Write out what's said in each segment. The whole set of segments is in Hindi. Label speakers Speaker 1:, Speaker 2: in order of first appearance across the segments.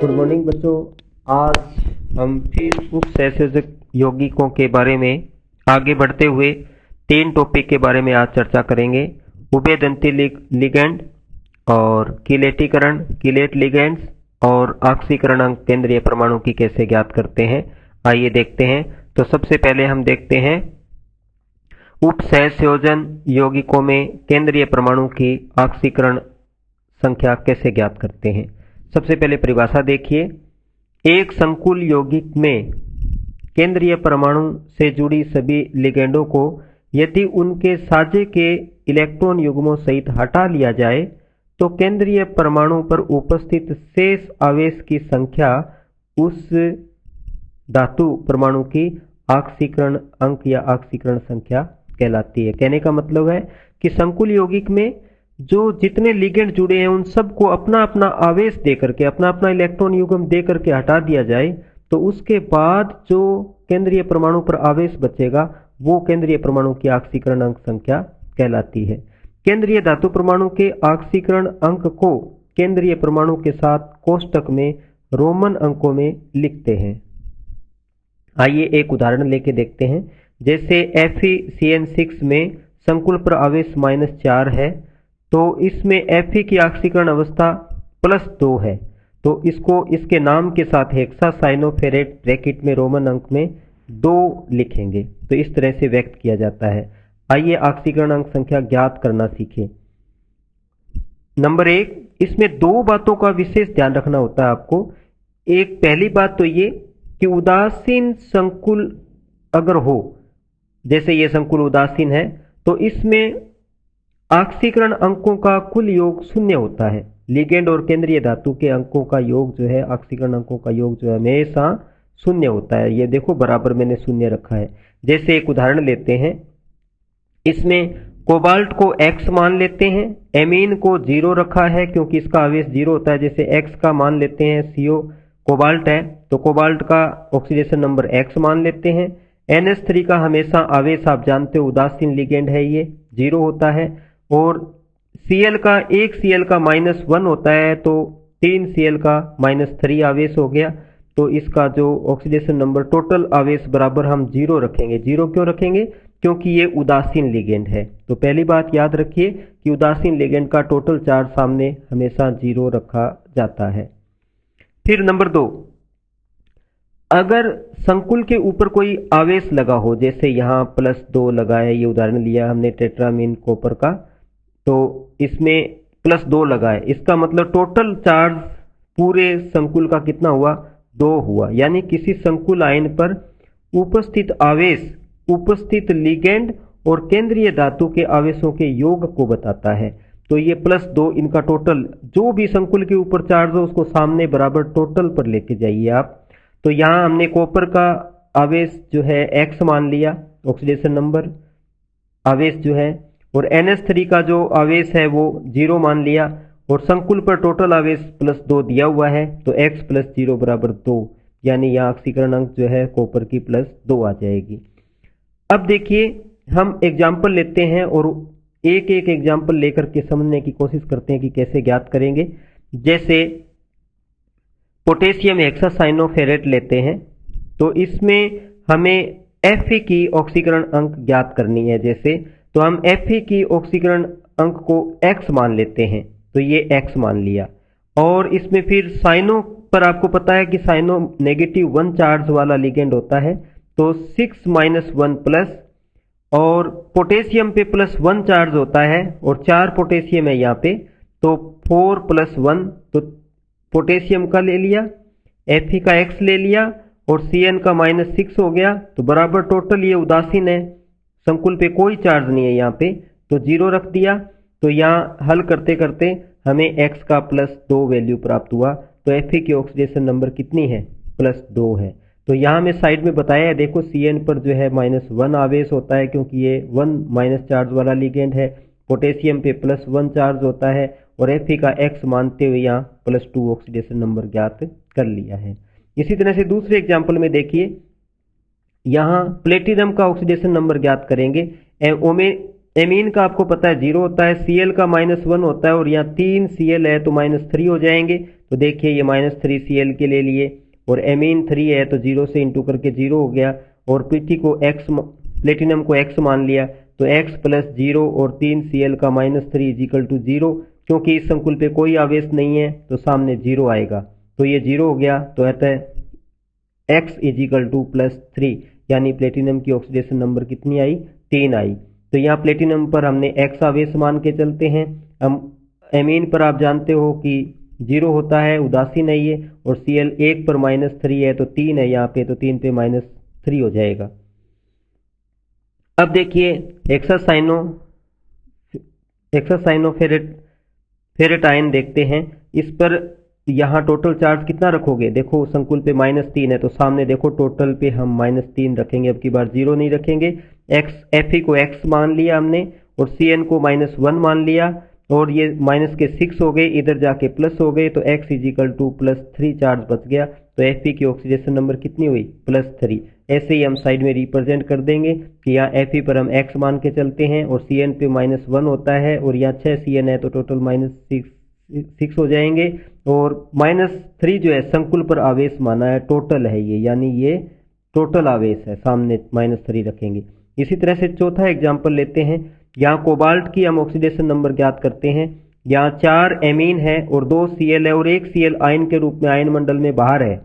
Speaker 1: गुड मॉर्निंग बच्चों। आज हम फिर उप सहसंयोजक यौगिकों के बारे में आगे बढ़ते हुए 3 टॉपिक के बारे में आज चर्चा करेंगे। उभयदंती लिगैंड और किलेटीकरण किलेट लिगैंड्स और ऑक्सीकरण अंक केंद्रीय परमाणु की कैसे ज्ञात करते हैं, आइए देखते हैं। तो सबसे पहले हम देखते हैं उप सहसंयोजन यौगिकों में केंद्रीय परमाणु की ऑक्सीकरण संख्या कैसे ज्ञात करते हैं। सबसे पहले परिभाषा देखिए। एक संकुल यौगिक में केंद्रीय परमाणु से जुड़ी सभी लिगेंडों को यदि उनके साझे के इलेक्ट्रॉन युग्मों सहित हटा लिया जाए तो केंद्रीय परमाणु पर उपस्थित शेष आवेश की संख्या उस धातु परमाणु की ऑक्सीकरण अंक या ऑक्सीकरण संख्या कहलाती है। कहने का मतलब है कि संकुल यौगिक में जो जितने लिगेंड जुड़े हैं उन सबको अपना अपना आवेश देकर के, अपना अपना इलेक्ट्रॉन युग्म दे करके हटा दिया जाए तो उसके बाद जो केंद्रीय परमाणु पर आवेश बचेगा वो केंद्रीय परमाणु की ऑक्सीकरण अंक संख्या कहलाती है। केंद्रीय धातु परमाणु के ऑक्सीकरण अंक को केंद्रीय परमाणु के साथ कोष्टक में रोमन अंकों में लिखते हैं। आइए एक उदाहरण लेके देखते हैं। जैसे FeCN6 में संकुल पर आवेश -4 है तो इसमें Fe की ऑक्सीकरण अवस्था +2 है, तो इसको इसके नाम के साथ हेक्सासाइनोफेरेट ब्रैकेट में रोमन अंक में 2 लिखेंगे। तो इस तरह से व्यक्त किया जाता है। आइए ऑक्सीकरण अंक संख्या ज्ञात करना सीखें। नंबर 1, इसमें 2 बातों का विशेष ध्यान रखना होता है आपको। एक पहली बात तो ये कि उदासीन संकुल अगर हो, जैसे ये संकुल उदासीन है, तो इसमें ऑक्सीकरण अंकों का कुल योग 0 होता है। लिगेंड और केंद्रीय धातु के अंकों का योग जो है, ऑक्सीकरण अंकों का योग जो है हमेशा 0 होता है। ये देखो बराबर मैंने 0 रखा है। जैसे एक उदाहरण लेते हैं, इसमें कोबाल्ट को X मान लेते हैं, एमीन को 0 रखा है क्योंकि इसका आवेश 0 होता है। जैसे X का मान लेते हैं, CO कोबाल्ट है तो कोबाल्ट का ऑक्सीडेशन नंबर X मान लेते हैं। NH3 का हमेशा आवेश आप जानते हो उदासीन लिगेंड है, ये 0 होता है। और Cl का एक Cl का -1 होता है तो 3 Cl का -3 आवेश हो गया। तो इसका जो ऑक्सीडेशन नंबर टोटल आवेश बराबर हम 0 रखेंगे। 0 क्यों रखेंगे? क्योंकि ये उदासीन लिगेंड है। तो पहली बात याद रखिए कि उदासीन लिगेंड का टोटल चार्ज सामने हमेशा 0 रखा जाता है। फिर नंबर 2, अगर संकुल के ऊपर कोई आवेश लगा हो, जैसे यहाँ +2 लगा है, ये उदाहरण लिया हमने टेट्रामीन कॉपर का, तो इसमें +2 लगा है, इसका मतलब टोटल चार्ज पूरे संकुल का कितना हुआ? 2 हुआ। यानी किसी संकुल आयन पर उपस्थित आवेश उपस्थित लिगेंड और केंद्रीय धातु के आवेशों के योग को बताता है। तो ये +2 इनका टोटल, जो भी संकुल के ऊपर चार्ज हो उसको सामने बराबर टोटल पर लेके जाइए आप। तो यहाँ हमने कॉपर का आवेश जो है X मान लिया, ऑक्सीडेशन नंबर आवेश जो है, और NH3 का जो आवेश है वो 0 मान लिया, और संकुल पर टोटल आवेश +2 दिया हुआ है तो X + 0 = 2, यानी यहाँ ऑक्सीकरण अंक जो है कॉपर की +2 आ जाएगी। अब देखिए हम एग्जाम्पल लेते हैं और एक एक एग्जाम्पल लेकर के समझने की कोशिश करते हैं कि कैसे ज्ञात करेंगे। जैसे पोटेशियम हेक्सासाइनोफेरेट लेते हैं तो इसमें हमें Fe की ऑक्सीकरण अंक ज्ञात करनी है। जैसे तो हम Fe की ऑक्सीकरण अंक को X मान लेते हैं, तो ये X मान लिया। और इसमें फिर साइनो पर आपको पता है कि साइनो -1 चार्ज वाला लिगेंड होता है, तो 6 - 1 प्लस, और पोटेशियम पे +1 चार्ज होता है और 4 पोटेशियम है यहाँ पे, तो 4 + 1, तो पोटेशियम का ले लिया, Fe का X ले लिया और Cn का -6 हो गया। तो बराबर टोटल ये उदासीन है, संकुल पे कोई चार्ज नहीं है यहाँ पे, तो 0 रख दिया। तो यहाँ हल करते करते हमें X का +2 वैल्यू प्राप्त हुआ। तो Fe की ऑक्सीडेशन नंबर कितनी है? +2 है। तो यहाँ मैं साइड में बताया है, देखो Cn पर जो है -1 आवेश होता है क्योंकि ये 1 चार्ज वाला लिगेंड है। पोटेशियम पे +1 चार्ज होता है और Fe का X मानते हुए यहाँ +2 ऑक्सीडेशन नंबर ज्ञात कर लिया है। इसी तरह से दूसरे एग्जाम्पल में देखिए, यहाँ प्लेटिनम का ऑक्सीडेशन नंबर ज्ञात करेंगे। एमीन का आपको पता है 0 होता है, Cl का -1 होता है और यहाँ 3 Cl है तो -3 हो जाएंगे। तो देखिए ये -3Cl के ले लिए, और एमीन 3 है तो 0 से इंटू करके 0 हो गया, और प्लेटिनम को x मान लिया, तो x प्लस 0 और 3Cl का -3 इज इक्वल टू 0। क्योंकि इस संकुल पे कोई आवेश नहीं है तो सामने 0 आएगा, तो ये 0 हो गया, तो अतः x इज इक्वल टू +3, यानी प्लेटिनम की ऑक्सीडेशन नंबर कितनी आई, 3 आई। तो यहाँ प्लेटिनम पर हमने x आवेश मान के चलते हैं। हम एमीन पर आप जानते हो कि 0 होता है, उदासीन है ये, और Cl 1 पर -3 है तो 3 है यहाँ पे, तो 3 पे -3 हो जाएगा। अब देखिए हेक्सासाइनोफेरेटाइन देखते हैं। इस पर यहाँ टोटल चार्ज कितना रखोगे, देखो संकुल पे -3 है तो सामने देखो टोटल पे हम -3 रखेंगे, अब की बार 0 नहीं रखेंगे। Fe को x मान लिया हमने, और Cn को -1 मान लिया, और ये माइनस के 6 हो गए, इधर जाके प्लस हो गए, तो x is equal to +3 charge बच गया। तो Fe की ऑक्सीडेशन नंबर कितनी हुई, +3। ऐसे ही हम साइड में रिप्रेजेंट कर देंगे कि यहाँ Fe पर हम x मान के चलते हैं, और Cn पे -1 होता है, और यहाँ 6 Cn है तो टोटल -6 हो जाएंगे। और -3 जो है संकुल पर आवेश माना है, टोटल है ये, यानी ये टोटल आवेश है, सामने -3 रखेंगे। इसी तरह से चौथा एग्जाम्पल लेते हैं। यहाँ कोबाल्ट की हम ऑक्सीडेशन नंबर ज्ञात करते हैं। यहाँ 4 एमीन है और 2 Cl है, और एक Cl आयन के रूप में आयन मंडल में बाहर है।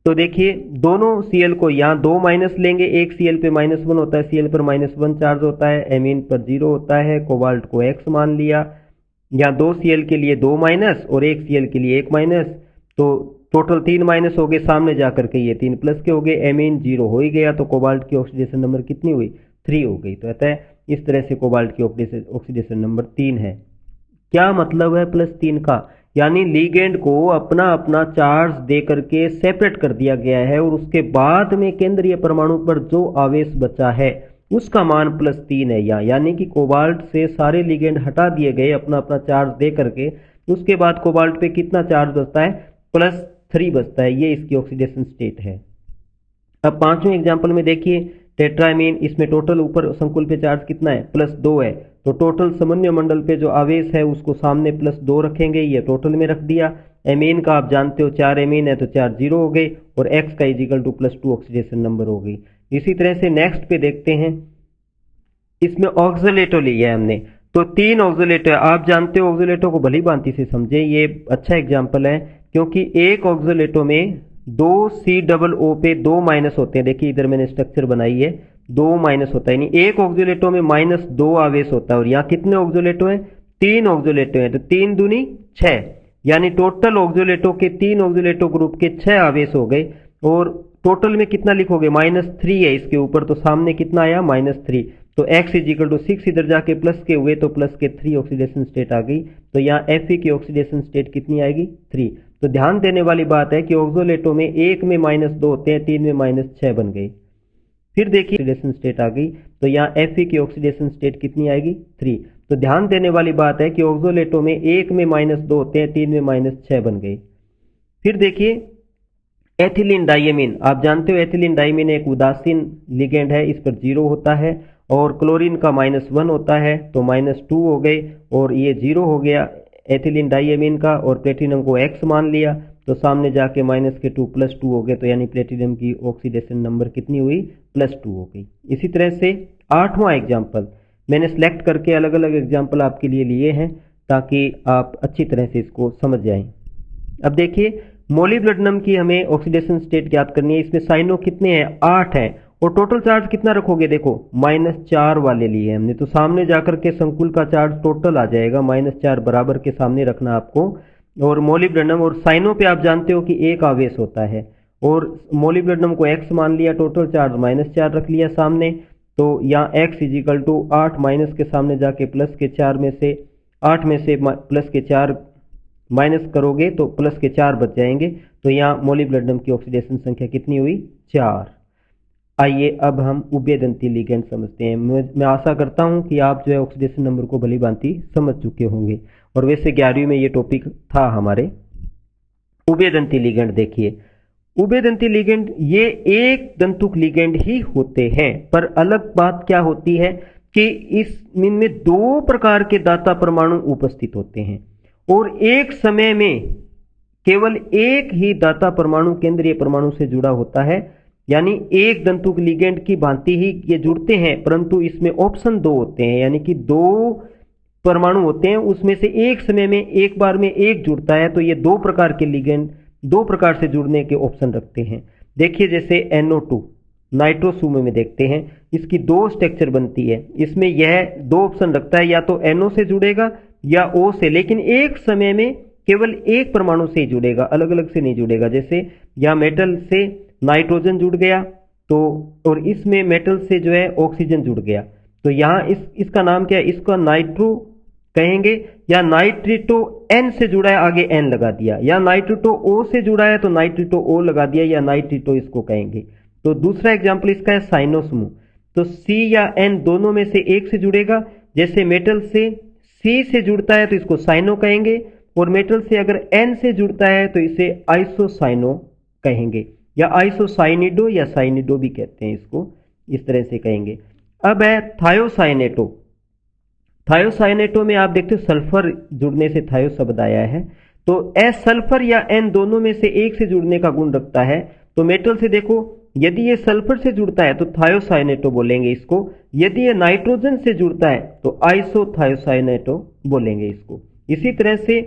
Speaker 1: तो देखिए दोनों Cl को यहाँ 2 माइनस लेंगे, एक Cl पे -1 होता है, Cl पर -1 चार्ज होता है, एमीन पर 0 होता है, कोबाल्ट को x मान लिया। यहाँ 2 Cl के लिए 2 माइनस और एक Cl के लिए 1 माइनस, तो टोटल 3 माइनस हो गए, सामने जाकर के ये 3 प्लस के हो गए, एमीन 0 हो ही गया, तो कोबाल्ट की ऑक्सीडेशन नंबर कितनी हुई, 3 हो गई। तो अतः इस तरह से कोबाल्ट की ऑक्सीडेशन नंबर 3 है। क्या मतलब है +3 का, यानी लिगेंड को अपना अपना चार्ज दे करके सेपरेट कर दिया गया है, और उसके बाद में केंद्रीय परमाणु पर जो आवेश बचा है उसका मान +3 है यहाँ, यानी कि कोबाल्ट से सारे लिगेंड हटा दिए गए अपना अपना चार्ज दे करके, उसके बाद कोबाल्ट पे कितना चार्ज बचता है, +3 बचता है। ये इसकी ऑक्सीडेशन स्टेट है। अब पांचवें एग्जाम्पल में देखिए टेट्रामीन, इसमें टोटल ऊपर संकुल पे चार्ज कितना है, +2 है, तो टोटल समन्वय मंडल पे जो आवेश है उसको सामने +2 रखेंगे, ये टोटल में रख दिया। एमीन का आप जानते हो 4 एमीन है तो 4 0 हो गए, और x का is equal to +2 oxidation number हो गई। इसी तरह से नेक्स्ट पे देखते हैं, इसमें ऑक्सीलेटो लिया है हमने, तो 3 ऑक्सीलेटो है। आप जानते हो ऑक्सीलेटो को भली भांति से समझे, ये अच्छा एग्जाम्पल है, क्योंकि एक ऑक्सीलेटो में 2 COO पे 2 माइनस होते हैं। देखिए इधर मैंने स्ट्रक्चर बनाई है, 2 माइनस होता है, यानी एक ऑक्सीलेटो में -2 आवेश होता है, और यहाँ कितने ऑक्सीलेटो हैं, 3 ऑक्सीलेटो हैं, तो 3 दूनी 6, यानी टोटल ऑक्सीलेटो के 3 ऑक्सीलेटो ग्रुप के 6 आवेश हो गए। और टोटल में कितना लिखोगे, -3 है इसके ऊपर, तो सामने कितना आया, -3, तो x इज इक्वल टू 6, इधर जाके प्लस के हुए तो प्लस के 3 ऑक्सीडेशन स्टेट आ गई। तो यहाँ Fe की ऑक्सीडेशन स्टेट कितनी आएगी, 3। तो ध्यान देने वाली बात है कि ऑक्सोलेटो में एक में -2 होते हैं, 3 में -6 बन गई। फिर देखिए ऑक्सीडेशन स्टेट आ गई, तो यहाँ Fe की ऑक्सीडेशन स्टेट कितनी आएगी, 3। तो ध्यान देने वाली बात है कि ऑक्सोलेटो में एक में -2 होते हैं, 3 में -6 बन गई। फिर देखिए एथिलीन डाइएमीन, आप जानते हो एथिलीन डाइएमीन एक उदासीन लिगेंड है, इस पर 0 होता है, और क्लोरीन का -1 होता है, तो -2 हो गए, और ये 0 हो गया एथिलीन डाइएमीन का, और प्लेटिनम को x मान लिया, तो सामने जाके -2 +2 हो गए, तो यानी प्लेटिनम की ऑक्सीडेशन नंबर कितनी हुई, +2 हो गई। इसी तरह से 8वां एग्जाम्पल मैंने सेलेक्ट करके अलग अलग एग्जाम्पल आपके लिए लिए हैं, ताकि आप अच्छी तरह से इसको समझ जाएं। अब देखिए मोलिब्डेनम की हमें ऑक्सीडेशन स्टेट ज्ञात करनी है। इसमें साइनो कितने हैं, 8 हैं, और टोटल चार्ज कितना रखोगे, देखो -4 वाले लिए हमने, तो सामने जाकर के संकुल का चार्ज टोटल आ जाएगा, -4 बराबर के सामने रखना आपको। और मोलिब्डेनम और साइनो पे आप जानते हो कि एक आवेश होता है, और मोलिब्डेनम को x मान लिया, टोटल चार्ज -4 रख लिया सामने, तो यहाँ x is equal to 8 minus के सामने जाके प्लस के 4 में से 8 में से प्लस के 4 माइनस करोगे तो प्लस के 4 बच जाएंगे, तो यहाँ मोलिब्डेनम की ऑक्सीडेशन संख्या कितनी हुई, 4। आइए अब हम उभयदंती लिगेंड समझते हैं। मैं आशा करता हूं कि आप जो है ऑक्सीडेशन नंबर को भली भांति समझ चुके होंगे, और वैसे 11वीं में ये टॉपिक था हमारे। उभयदंती लिगेंड देखिए, उभयदंती लिगेंड ये एक दंतुक लिगेंड ही होते हैं, पर अलग बात क्या होती है कि इनमें 2 प्रकार के दाता परमाणु उपस्थित होते हैं, और एक समय में केवल एक ही दाता परमाणु केंद्रीय परमाणु से जुड़ा होता है, यानी एक दंतुक लिगेंड की भांति ही ये जुड़ते हैं, परंतु इसमें ऑप्शन 2 होते हैं, यानी कि 2 परमाणु होते हैं, उसमें से एक समय में एक बार में एक जुड़ता है, तो ये 2 प्रकार के लिगेंड 2 प्रकार से जुड़ने के ऑप्शन रखते हैं। देखिए जैसे NO2 नाइट्रोसुमे में देखते हैं, इसकी 2 स्ट्रक्चर बनती है, इसमें यह 2 ऑप्शन रखता है, या तो NO से जुड़ेगा या O से, लेकिन एक समय में केवल एक परमाणु से ही जुड़ेगा, अलग अलग से नहीं जुड़ेगा। जैसे यहाँ मेटल से नाइट्रोजन जुड़ गया, तो और इसमें मेटल से जो है ऑक्सीजन जुड़ गया, तो यहाँ इसका नाम क्या है, इसका नाइट्रो कहेंगे, या नाइट्रिटो N से जुड़ा है, आगे N लगा दिया, या नाइट्रिटो O से जुड़ा है तो नाइट्रिटो O लगा दिया, या नाइट्रिटो इसको कहेंगे। तो दूसरा एग्जाम्पल इसका है साइनो समूह, तो C या N दोनों में से एक से जुड़ेगा, जैसे मेटल से C से जुड़ता है तो इसको साइनो कहेंगे, और मेटल से अगर N से जुड़ता है तो इसे आइसोसाइनो कहेंगे, या आइसोसाइनिडो या साइनिडो भी कहते हैं इसको, इस तरह से कहेंगे। अब है थायोसाइनेटो। थायोसाइनेटो में आप देखते हो सल्फर जुड़ने से थायो शब्द आया है, तो एस सल्फर या N दोनों में से एक से जुड़ने का गुण रखता है। तो मेटल से देखो, यदि ये सल्फर से जुड़ता है तो थायोसाइनेटो बोलेंगे इसको, यदि ये नाइट्रोजन से जुड़ता है तो आइसोथायोसाइनेटो बोलेंगे इसको। इसी तरह से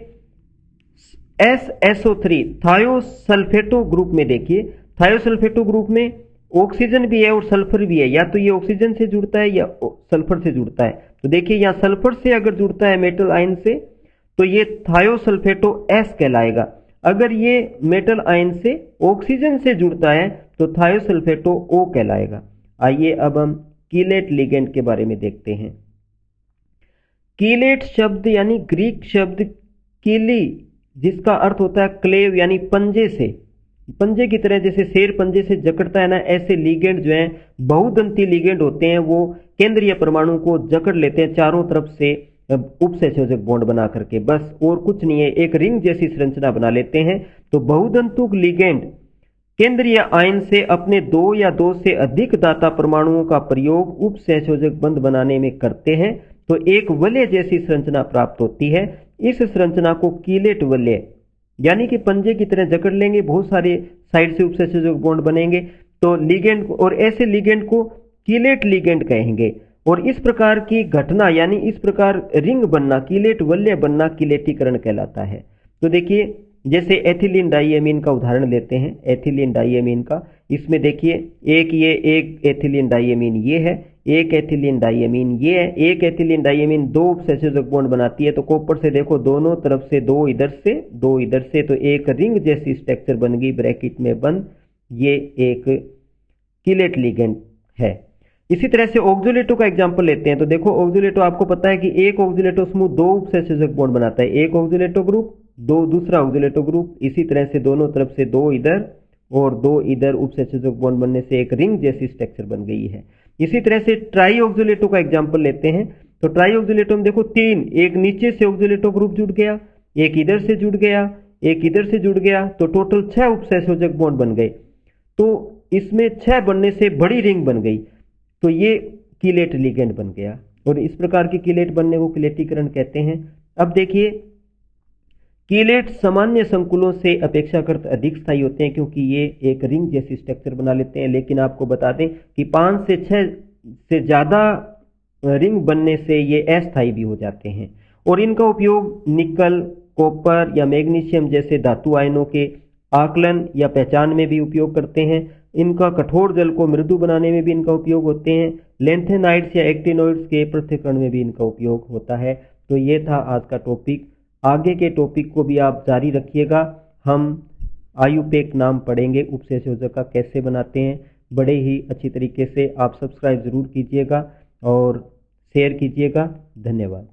Speaker 1: SSO3 थायोसल्फेटो ग्रुप में देखिए, थायोसल्फेटो ग्रुप में ऑक्सीजन भी है और सल्फर भी है, या तो ये ऑक्सीजन से जुड़ता है या सल्फर से जुड़ता है। तो देखिए यहाँ सल्फर से अगर जुड़ता है मेटल आयन से तो ये थायोसल्फेटो S कहलाएगा, अगर ये मेटल आयन से ऑक्सीजन से जुड़ता है तो थायोसल्फेटो O कहलाएगा। आइए अब हम कीलेट लिगेंड के बारे में देखते हैं। कीलेट शब्द यानी ग्रीक शब्द कीली, जिसका अर्थ होता है क्लेव यानी पंजे से, पंजे की तरह, जैसे शेर पंजे से जकड़ता है ना, ऐसे लिगेंड जो हैं बहुदंती लिगेंड होते हैं, वो केंद्रीय परमाणु को जकड़ लेते हैं चारों तरफ से उपसंयोजक बॉन्ड बना करके, बस और कुछ नहीं है, एक रिंग जैसी संरचना बना लेते हैं। तो बहुदंतुक लिगेंड केंद्रीय आयन से अपने 2 या 2 से अधिक दाता परमाणुओं का प्रयोग उपसंयोजक बंध बनाने में करते हैं, तो एक वलय जैसी संरचना प्राप्त होती है। इस संरचना को कीलेट वलय यानी कि पंजे की तरह जकड़ लेंगे, बहुत सारे साइड से उपसंयोजक बॉन्ड बनेंगे, तो लिगेंड, और ऐसे लिगेंड को कीलेट लिगेंड कहेंगे। और इस प्रकार की घटना यानी इस प्रकार रिंग बनना, कीलेट वलय बनना कीलेटीकरण कहलाता है। तो देखिए जैसे एथिलीन डाइएमीन का उदाहरण लेते हैं, एथिलीन डाइएमीन का, इसमें देखिए एक एथिलीन डाइएमीन ये है, एक एथिलीन डाइएमीन ये है, एक एथिलीन डाइएमीन 2 उपसंयोजक बॉन्ड बनाती है, तो कॉपर से देखो दोनों तरफ से 2 इधर से 2 इधर से, तो एक रिंग जैसी स्ट्रक्चर बन गई ब्रैकेट में बंद, ये एक कीलेट लिगेंड है। इसी तरह से ऑक्सोलेटो का एग्जांपल लेते हैं, तो देखो ऑक्सोलेटो आपको पता है कि एक ऑक्सोलेटो समूह 2 उपसंयोजक बॉन्ड बनाता है, एक ऑक्सोलेटो ग्रुप, 2 दूसरा ऑक्सोलेटो ग्रुप, इसी तरह से दोनों तरफ से 2 इधर और 2 इधर उपसंयोजक बॉन्ड बनने से एक रिंग जैसी स्ट्रक्चर बन गई है। इसी तरह से ट्राई ऑक्सोलेटो का एग्जांपल लेते हैं, तो ट्राई ऑक्सोलेटो में देखो 3, एक नीचे से ऑक्सोलेटो ग्रुप जुड़ गया, एक इधर से जुड़ गया, एक इधर से जुड़ गया, तो टोटल 6 उपसंयोजक बॉन्ड बन गए। तो इसमें 6 बनने से बड़ी रिंग बन गई, तो ये कीलेट लिगेंड बन गया, और इस प्रकार के कीलेट बनने को कीलेटीकरण कहते हैं। अब देखिए कीलेट सामान्य संकुलों से अपेक्षाकृत अधिक स्थायी होते हैं, क्योंकि ये एक रिंग जैसी स्ट्रक्चर बना लेते हैं, लेकिन आपको बता दें कि 5 से 6 से ज़्यादा रिंग बनने से ये अस्थायी भी हो जाते हैं, और इनका उपयोग निकल, कॉपर या मैग्नीशियम जैसे धातु आयनों के आकलन या पहचान में भी उपयोग करते हैं। इनका कठोर जल को मृदु बनाने में भी इनका उपयोग होते हैं। लेंथेनाइड्स या एक्टिनोइड्स के पृथक्करण में भी इनका उपयोग होता है। तो ये था आज का टॉपिक। आगे के टॉपिक को भी आप जारी रखिएगा। हम आयुपेक नाम पढ़ेंगे, उपसंयोजक का कैसे बनाते हैं, बड़े ही अच्छी तरीके से। आप सब्सक्राइब ज़रूर कीजिएगा और शेयर कीजिएगा। धन्यवाद।